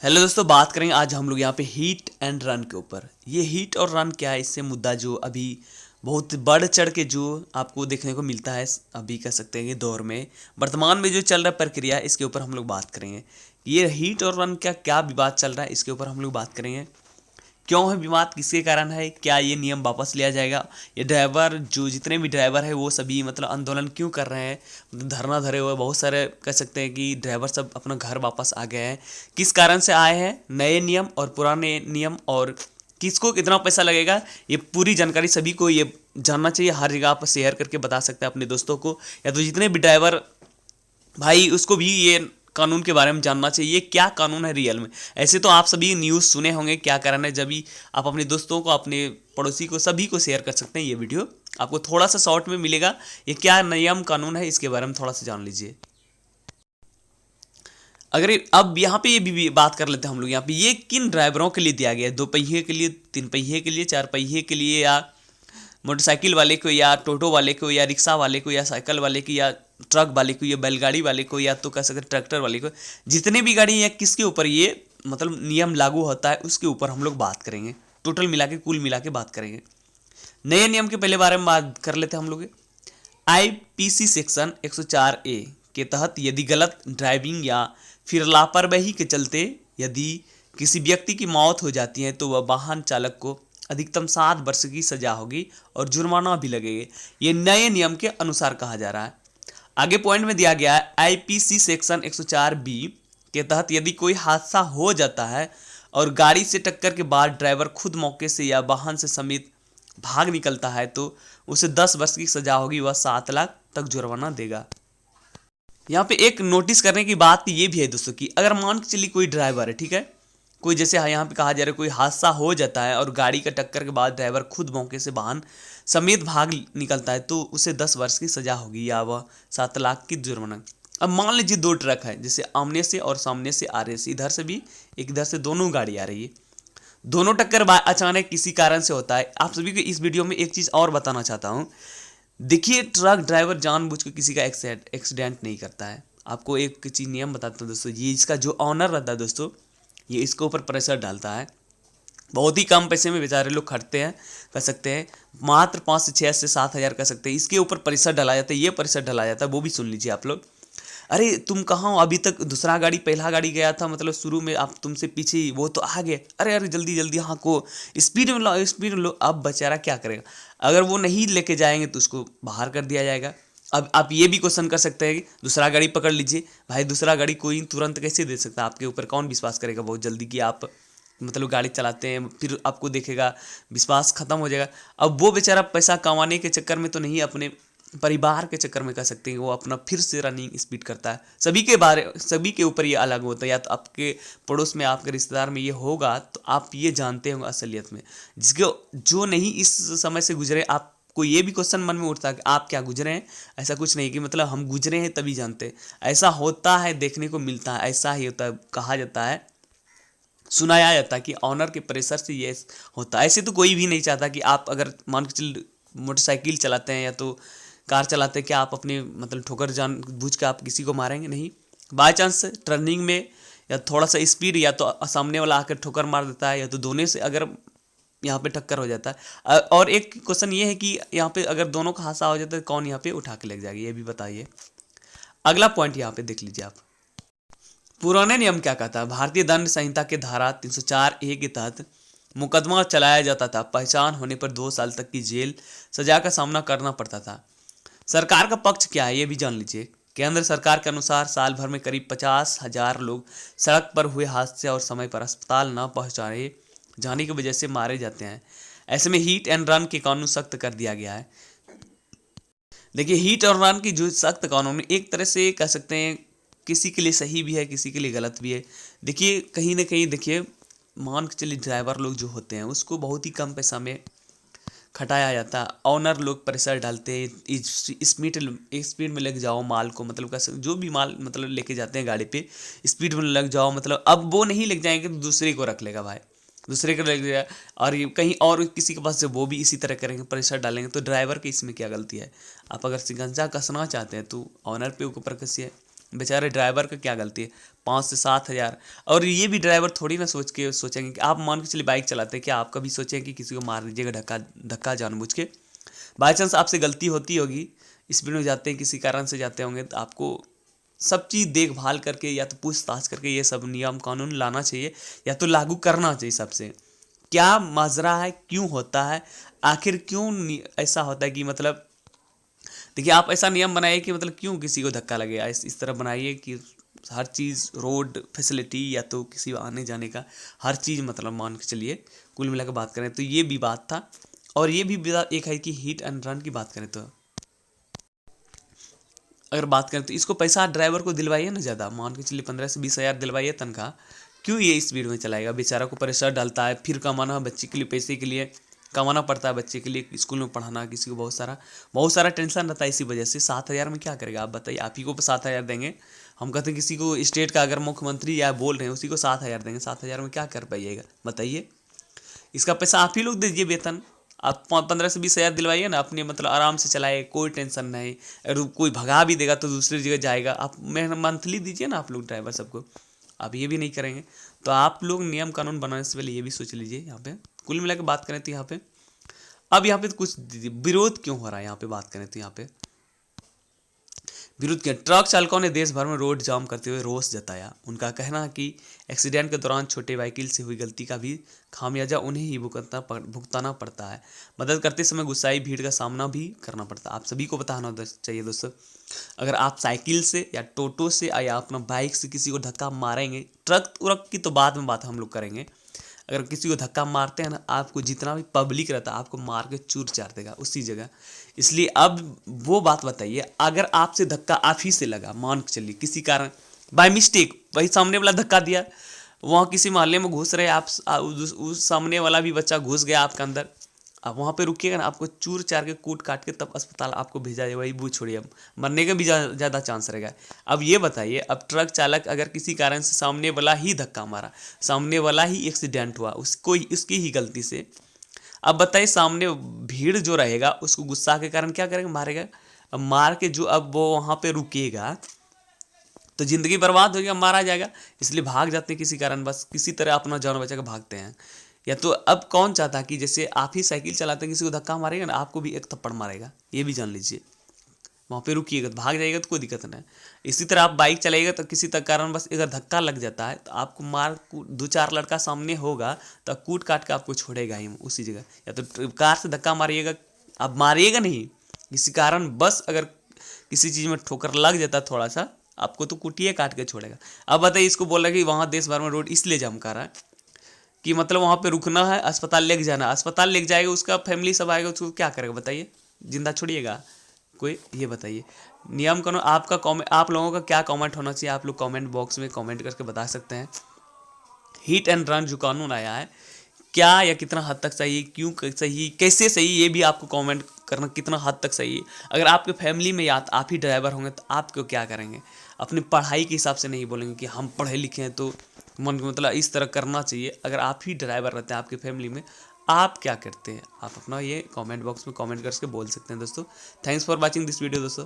Hello दोस्तों, बात करेंगे आज हम लोग यहाँ पे हीट एंड रन के ऊपर। ये हीट और रन क्या है, इससे मुद्दा जो अभी बहुत बढ़ चढ़ के जो आपको देखने को मिलता है अभी कह सकते हैं कि दौर में वर्तमान में जो चल रहा प्रक्रिया, इसके ऊपर हम लोग बात करेंगे। ये हीट और रन का क्या विवाद चल रहा है, इसके ऊपर हम लोग बात करेंगे। क्यों है विवाद, किसके कारण है, क्या ये नियम वापस लिया जाएगा, ये ड्राइवर जो जितने भी ड्राइवर है वो सभी मतलब आंदोलन क्यों कर रहे हैं, मतलब धरना धरे हुए बहुत सारे कह सकते हैं कि ड्राइवर सब अपना घर वापस आ गए हैं। किस कारण से आए हैं, नए नियम और पुराने नियम, और किसको कितना पैसा लगेगा, ये पूरी जानकारी सभी को ये जानना चाहिए। हर जगह आप शेयर करके बता सकते हैं अपने दोस्तों को, या तो जितने भी ड्राइवर भाई उसको भी ये कानून के बारे में जानना चाहिए। ये क्या कानून है रियल में। ऐसे तो आप सभी न्यूज़ सुने होंगे क्या कारण है, जब भी आप अपने दोस्तों को, अपने पड़ोसी को, सभी को शेयर कर सकते हैं। ये वीडियो आपको थोड़ा सा शॉर्ट में मिलेगा। ये क्या नियम कानून है, इसके बारे में थोड़ा सा जान लीजिए। अगर अब यहाँ पे ये भी बात कर लेते हैं हम लोग, यहाँ पे ये किन ड्राइवरों के लिए दिया गया है, 2 पहिए के लिए, 3 पहिए के लिए, 4 पहिए के लिए, या मोटरसाइकिल वाले को, या टोटो वाले को, या रिक्शा वाले को, या साइकिल वाले को, या ट्रक वाले को, या बैलगाड़ी वाले को, या तो कह सकते ट्रैक्टर वाले को। जितने भी गाड़ी या किसके ऊपर ये मतलब नियम लागू होता है उसके ऊपर हम लोग बात करेंगे। टोटल मिला के, कुल मिला के बात करेंगे। नए नियम के पहले बारे में बात कर लेते हैं हम लोग। आईपीसी सेक्शन 104 ए के तहत यदि गलत ड्राइविंग या फिर लापरवाही के चलते यदि किसी व्यक्ति की मौत हो जाती है तो वह वाहन चालक को अधिकतम 7 वर्ष की सजा होगी और जुर्माना भी लगेगा। ये नए नियम के अनुसार कहा जा रहा है। आगे पॉइंट में दिया गया है आईपीसी सेक्शन 104 बी के तहत यदि कोई हादसा हो जाता है और गाड़ी से टक्कर के बाद ड्राइवर खुद मौके से या वाहन से समेत भाग निकलता है तो उसे 10 वर्ष की सजा होगी, वह 7 लाख तक जुर्माना देगा। यहाँ पे एक नोटिस करने की बात ये भी है दोस्तों कि अगर मान के चलिए कोई ड्राइवर है, ठीक है, कोई जैसे यहाँ पे कहा जा रहा है कोई हादसा हो जाता है और गाड़ी का टक्कर के बाद ड्राइवर खुद मौके से वाहन समेत भाग निकलता है तो उसे 10 वर्ष की सजा होगी या वह 7 लाख की जुर्माना। अब मान लीजिए 2 ट्रक है, जैसे आमने से और सामने से आ रहे, से इधर से भी एक, इधर से दोनों गाड़ी आ रही है। दोनों टक्कर अचानक किसी कारण से होता है। आप सभी को इस वीडियो में एक चीज़ और बताना चाहता हूँ। देखिए, ट्रक ड्राइवर जानबूझ के किसी का एक्सीडेंट नहीं करता है। आपको एक चीज़ नियम बताता हूँ दोस्तों, ये इसका जो ऑनर रहता है दोस्तों, ये इसके ऊपर प्रेशर डालता है। बहुत ही कम पैसे में बेचारे लोग खटते हैं, कर सकते हैं मात्र 5 से 6 से 7 हज़ार कर सकते हैं। इसके ऊपर प्रेशर डाला जाता है, ये प्रेशर डाला जाता है, वो भी सुन लीजिए आप लोग। अरे तुम कहाँ हो, अभी तक दूसरा गाड़ी पहला गाड़ी गया था, मतलब शुरू में आप तुमसे पीछे ही, वो तो आ गए, अरे अरे जल्दी जल्दी हाँ को स्पीड में लो, स्पीड में लो। अब बेचारा क्या करेगा, अगर वो नहीं लेके जाएंगे तो उसको बाहर कर दिया जाएगा। अब आप ये भी क्वेश्चन कर सकते हैं कि दूसरा गाड़ी पकड़ लीजिए। भाई दूसरा गाड़ी कोई तुरंत कैसे दे सकता है, आपके ऊपर कौन विश्वास करेगा बहुत जल्दी कि आप मतलब गाड़ी चलाते हैं, फिर आपको देखेगा, विश्वास खत्म हो जाएगा। अब वो बेचारा पैसा कमाने के चक्कर में तो नहीं, अपने परिवार के चक्कर में कह सकते हैं वो अपना फिर से रनिंग स्पीड करता है। सभी के ऊपर ये अलग होता है, या तो आपके पड़ोस में, आपके रिश्तेदार में ये होगा तो आप ये जानते होंगे असलियत में। जिसके जो नहीं इस समय से गुजरे, आपको ये भी क्वेश्चन मन में उठता है कि आप क्या गुजरे हैं। ऐसा कुछ नहीं कि मतलब हम गुजरे हैं तभी जानते हैं, ऐसा होता है, देखने को मिलता है, ऐसा ही होता है। कहा जाता है, सुनाया जाता है कि ऑनर के प्रेशर से ये होता है। ऐसे तो कोई भी नहीं चाहता कि आप अगर मान के चल मोटरसाइकिल चलाते हैं या तो कार चलाते हैं, क्या आप अपने मतलब ठोकर जान बूझ के आप किसी को मारेंगे? नहीं। बाय चांस टर्निंग में या थोड़ा सा स्पीड, या तो सामने वाला आकर ठोकर मार देता है, या तो दोनों से अगर यहाँ पे टक्कर हो जाता है। और एक क्वेश्चन ये है कि यहाँ पे अगर दोनों का हादसा हो जाता है कौन यहाँ पे उठा के ले जाएगा, ये भी बताइए। अगला पॉइंट यहाँ पे देख लीजिए आप। पुराने नियम क्या कहता है, भारतीय दंड संहिता के धारा 304 ए के तहत मुकदमा चलाया जाता था। पहचान होने पर 2 साल तक की जेल सजा का सामना करना पड़ता था। सरकार का पक्ष क्या है ये भी जान लीजिए। केंद्र सरकार के अनुसार साल भर में करीब 50,000 लोग सड़क पर हुए हादसे और समय पर अस्पताल न पहुंचाए जाने की वजह से मारे जाते हैं। ऐसे में हीट एंड रन के कानून सख्त कर दिया गया है। देखिए, हीट और रन की जो सख्त कानून एक तरह से कह सकते हैं किसी के लिए सही भी है, किसी के लिए गलत भी है। देखिए, कहीं ना कहीं देखिए, मान के चलिए ड्राइवर लोग जो होते हैं उसको बहुत ही कम पैसा में खटाया जाता है। ऑनर लोग प्रेशर डालते हैं, स्पीड में लेके जाओ माल को, मतलब कैसे जो भी माल मतलब लेके जाते हैं गाड़ी पे, स्पीड में लग जाओ, मतलब अब वो नहीं लेके जाएंगे तो दूसरे को रख लेगा भाई, दूसरे को लग जाएगा। और ये कहीं और किसी के पास से वो भी इसी तरह करेंगे, प्रेशर डालेंगे, तो ड्राइवर की इसमें क्या गलती है। आप अगर शिकंजा कसना चाहते हैं तो ऑनर पे ऊपर कसिए, बेचारे ड्राइवर का क्या गलती है, 5 से 7 हज़ार। और ये भी ड्राइवर थोड़ी ना सोचेंगे कि आप मान के चलिए बाइक चलाते हैं, क्या आप कभी सोचें कि किसी को मार दीजिएगा धक्का धक्का जानबूझ के? बाई चांस आपसे गलती होती होगी, स्पीड में जाते हैं, किसी कारण से जाते होंगे, तो आपको सब चीज़ देखभाल करके या तो पूछताछ करके ये सब नियम कानून लाना चाहिए या तो लागू करना चाहिए सबसे। क्या माजरा है, क्यों होता है, आखिर क्यों ऐसा होता है कि मतलब देखिए आप ऐसा नियम बनाइए कि मतलब क्यों किसी को धक्का लगे, इस तरह बनाइए कि हर चीज़ रोड फैसिलिटी या तो किसी आने जाने का हर चीज़ मतलब मान के चलिए कुल मिला के बात करें तो ये भी बात था। और ये भी बात एक है कि हिट एंड रन की बात करें तो अगर बात करें तो इसको पैसा ड्राइवर को दिलवाइए ना ज़्यादा, मान के चलिए 15 से 20 हज़ार दिलवाइए तनख्वाह, क्यों ये स्पीड में चलाएगा? बेचारा को प्रेशर डालता है, फिर कमाना बच्चे के लिए, पैसे के लिए कमाना पड़ता है, बच्चे के लिए स्कूल में पढ़ाना, किसी को बहुत सारा टेंशन रहता है। इसी वजह से 7 हज़ार में क्या करेगा आप बताइए? आप ही को 7 हज़ार देंगे, हम कहते हैं किसी को स्टेट का अगर मुख्यमंत्री या बोल रहे हैं उसी को 7 हज़ार देंगे, 7 हज़ार में क्या कर पाइएगा बताइए? इसका पैसा आप ही लोग दीजिए वेतन, आप 15 से 20 हज़ार दिलवाइए ना, अपने मतलब आराम से चलाए, कोई टेंशन नहीं। अगर कोई भगा भी देगा तो दूसरी जगह जाएगा, आप मंथली दीजिए ना आप लोग ड्राइवर सबको। आप ये भी नहीं करेंगे तो आप लोग नियम कानून बनाने से पहले ये भी सोच लीजिए। यहाँ पे कुल मिला के बात करें तो यहाँ पे अब यहाँ पे कुछ विरोध क्यों हो रहा है, यहाँ पे बात करें तो यहाँ पे विरोध किया। ट्रक चालकों ने देश भर में रोड जाम करते हुए रोष जताया। उनका कहना है कि एक्सीडेंट के दौरान छोटे व्हीकल से हुई गलती का भी खामियाजा उन्हें ही भुगताना पड़ता है। मदद करते समय गुस्साई भीड़ का सामना भी करना पड़ता है। आप सभी को बताना चाहिए दोस्तों, अगर आप साइकिल से या टोटो से या अपना बाइक से किसी को धक्का मारेंगे, ट्रक उरक की तो बाद में बात हम लोग करेंगे, अगर किसी को धक्का मारते हैं ना, आपको जितना भी पब्लिक रहता है आपको मार के चूर चार देगा उसी जगह। इसलिए अब वो बात बताइए, अगर आपसे धक्का आप ही से लगा, मान के चलिए किसी कारण बाय मिस्टेक वही सामने वाला धक्का दिया, वहाँ किसी मोहल्ले में घुस रहे आप, उस सामने वाला भी बच्चा घुस गया आपके अंदर, आप वहाँ पे रुकिएगा ना, आपको चूर चार के कूट काट के तब अस्पताल आपको भेजा जाए, वही वो छोड़िए, अब मरने का भी ज़्यादा चांस रहेगा। अब ये बताइए, अब ट्रक चालक अगर किसी कारण से सामने वाला ही धक्का मारा, सामने वाला ही एक्सीडेंट हुआ, उसकी ही गलती से, अब बताइए सामने भीड़ जो रहेगा उसको गुस्सा के कारण क्या करेगा, मारेगा। अब मार के जो अब वो वहाँ पे रुकेगा तो जिंदगी बर्बाद हो गया, मारा जाएगा। इसलिए भाग जाते हैं किसी कारण, बस किसी तरह अपना जान बचा के भागते हैं। या तो अब कौन चाहता कि जैसे आप ही साइकिल चलाते हैं, किसी को धक्का मारेगा ना, आपको भी एक थप्पड़ मारेगा, ये भी जान लीजिए। वहाँ पे रुकिएगा तो भाग जाएगा तो कोई दिक्कत नहीं। इसी तरह आप बाइक चलाइएगा तो किसी तक कारण बस अगर धक्का लग जाता है तो आपको मार 2-4 लड़का सामने होगा तो कूट काट के आपको छोड़ेगा ही उसी जगह। या तो कार से धक्का मारिएगा, आप मारिएगा नहीं, किसी कारण बस अगर किसी चीज़ में ठोकर लग जाता है थोड़ा सा, आपको तो कुटिया काट के छोड़ेगा। अब बताइए, इसको बोल रहा है कि वहाँ देश भर में रोड इसलिए जाम कर रहा है कि मतलब वहाँ पे रुकना है, अस्पताल लेके जाना, अस्पताल लेके जाएगा, उसका फैमिली सब आएगा, उसको क्या करेगा बताइए? जिंदा छोड़िएगा कोई? ये बताइए नियम कानून आपका कमेंट, आप लोगों का क्या कमेंट होना चाहिए, आप लोग कमेंट बॉक्स में कमेंट करके बता सकते हैं। हिट एंड रन जो कानून आया है, क्या या कितना हद तक सही, क्यों सही, कैसे सही, ये भी आपको कमेंट करना, कितना हद तक सही है। अगर आपके फैमिली में या आप ही ड्राइवर होंगे तो आपको क्या करेंगे? अपनी पढ़ाई के हिसाब से नहीं बोलेंगे कि हम पढ़े लिखे हैं तो मन मतलब इस तरह करना चाहिए। अगर आप ही ड्राइवर रहते हैं आपकी फैमिली में, आप क्या करते हैं? आप अपना ये कमेंट बॉक्स में कमेंट करके बोल सकते हैं दोस्तों। Thanks for watching this video दोस्तों।